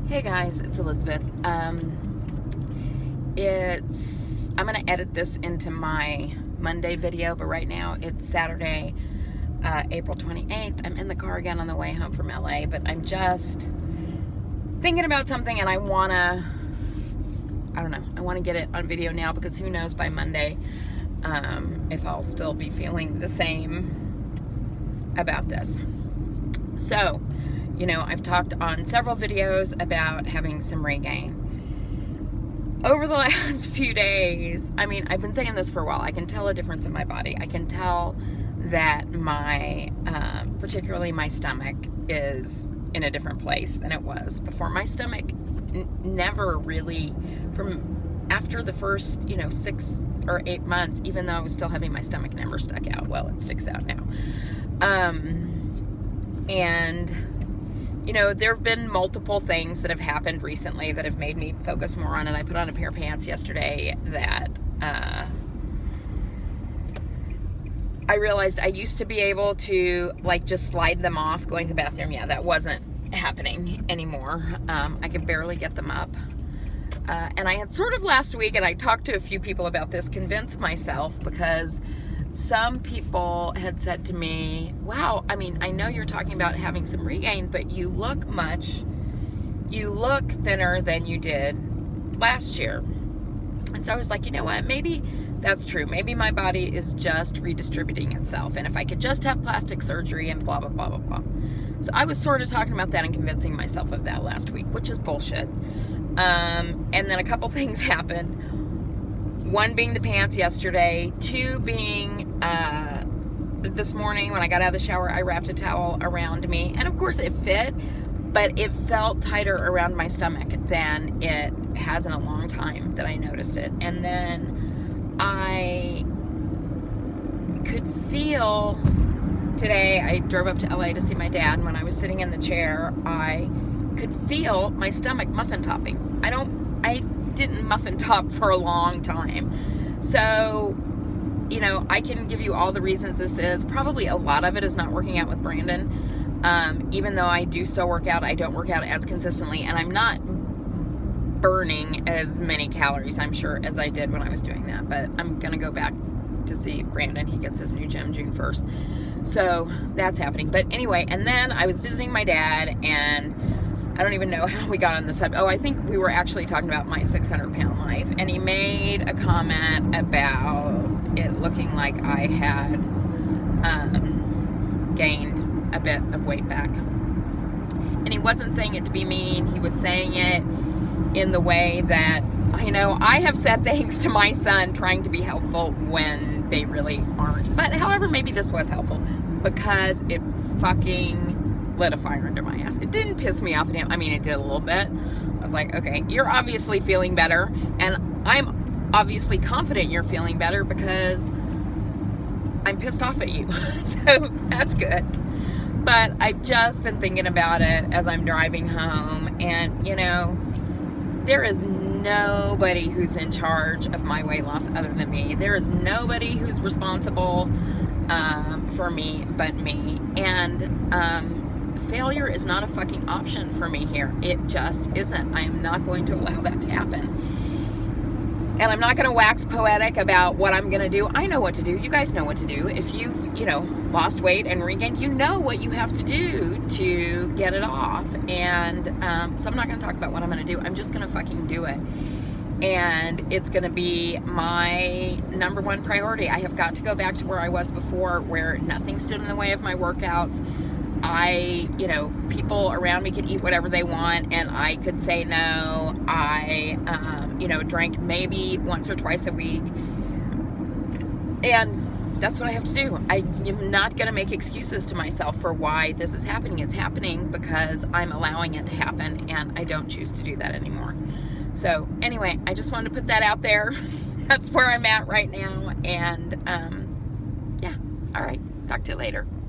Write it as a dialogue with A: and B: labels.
A: Hey guys, it's Elizabeth. I'm gonna edit this into my Monday video, but right now it's Saturday, April 28th. I'm in the car again on the way home from LA, but I'm just thinking about something and I wanna get it on video now because who knows by Monday if I'll still be feeling the same about this. So, I've talked on several videos about having some regain. Over the last few days, I've been saying this for a while, I can tell a difference in my body. I can tell that particularly my stomach is in a different place than it was before. My stomach never really, from after the first, 6 or 8 months, even though I was still having my stomach, never stuck out. Well, it sticks out now. There have been multiple things that have happened recently that have made me focus more on it. I put on a pair of pants yesterday that I realized I used to be able to just slide them off going to the bathroom. Yeah, that wasn't happening anymore. I could barely get them up. And I had sort of last week, and I talked to a few people about this, convinced myself, because some people had said to me, wow, I know you're talking about having some regain, but you look thinner than you did last year. And so I was like, you know what, maybe that's true. Maybe my body is just redistributing itself. And if I could just have plastic surgery and blah, blah, blah, blah, blah. So I was sort of talking about that and convincing myself of that last week, which is bullshit. And then a couple things happened. One being the pants yesterday. Two being this morning when I got out of the shower, I wrapped a towel around me. And of course it fit, but it felt tighter around my stomach than it has in a long time that I noticed it. And then I could feel today, I drove up to LA to see my dad, and when I was sitting in the chair, I could feel my stomach muffin topping. I didn't muffin top for a long time. So, I can give you all the reasons this is. Probably a lot of it is not working out with Brandon. Even though I do still work out, I don't work out as consistently, and I'm not burning as many calories, I'm sure, as I did when I was doing that. But I'm going to go back to see Brandon. He gets his new gym June 1st. So that's happening. But anyway, and then I was visiting my dad, and I don't even know how we got on the subject. Oh, I think we were actually talking about my 600-pound life. And he made a comment about it looking like I had gained a bit of weight back. And he wasn't saying it to be mean. He was saying it in the way that, I have said things to my son trying to be helpful when they really aren't. But however, maybe this was helpful because it fucking lit a fire under my ass. It didn't piss me off at him. It did a little bit. I was like, okay, you're obviously feeling better, and I'm obviously confident you're feeling better because I'm pissed off at you. So that's good. But I've just been thinking about it as I'm driving home, and there is nobody who's in charge of my weight loss other than me. There is nobody who's responsible for me but me. And failure is not a fucking option for me here. It just isn't. I am not going to allow that to happen. And I'm not going to wax poetic about what I'm going to do. I know what to do. You guys know what to do. If you've, lost weight and regained, you know what you have to do to get it off. And so I'm not going to talk about what I'm going to do. I'm just going to fucking do it. And it's going to be my number one priority. I have got to go back to where I was before, where nothing stood in the way of my workouts. People around me could eat whatever they want, and I could say no. I, drank maybe once or twice a week. And that's what I have to do. I am not going to make excuses to myself for why this is happening. It's happening because I'm allowing it to happen, and I don't choose to do that anymore. So anyway, I just wanted to put that out there. That's where I'm at right now. And, yeah. All right. Talk to you later.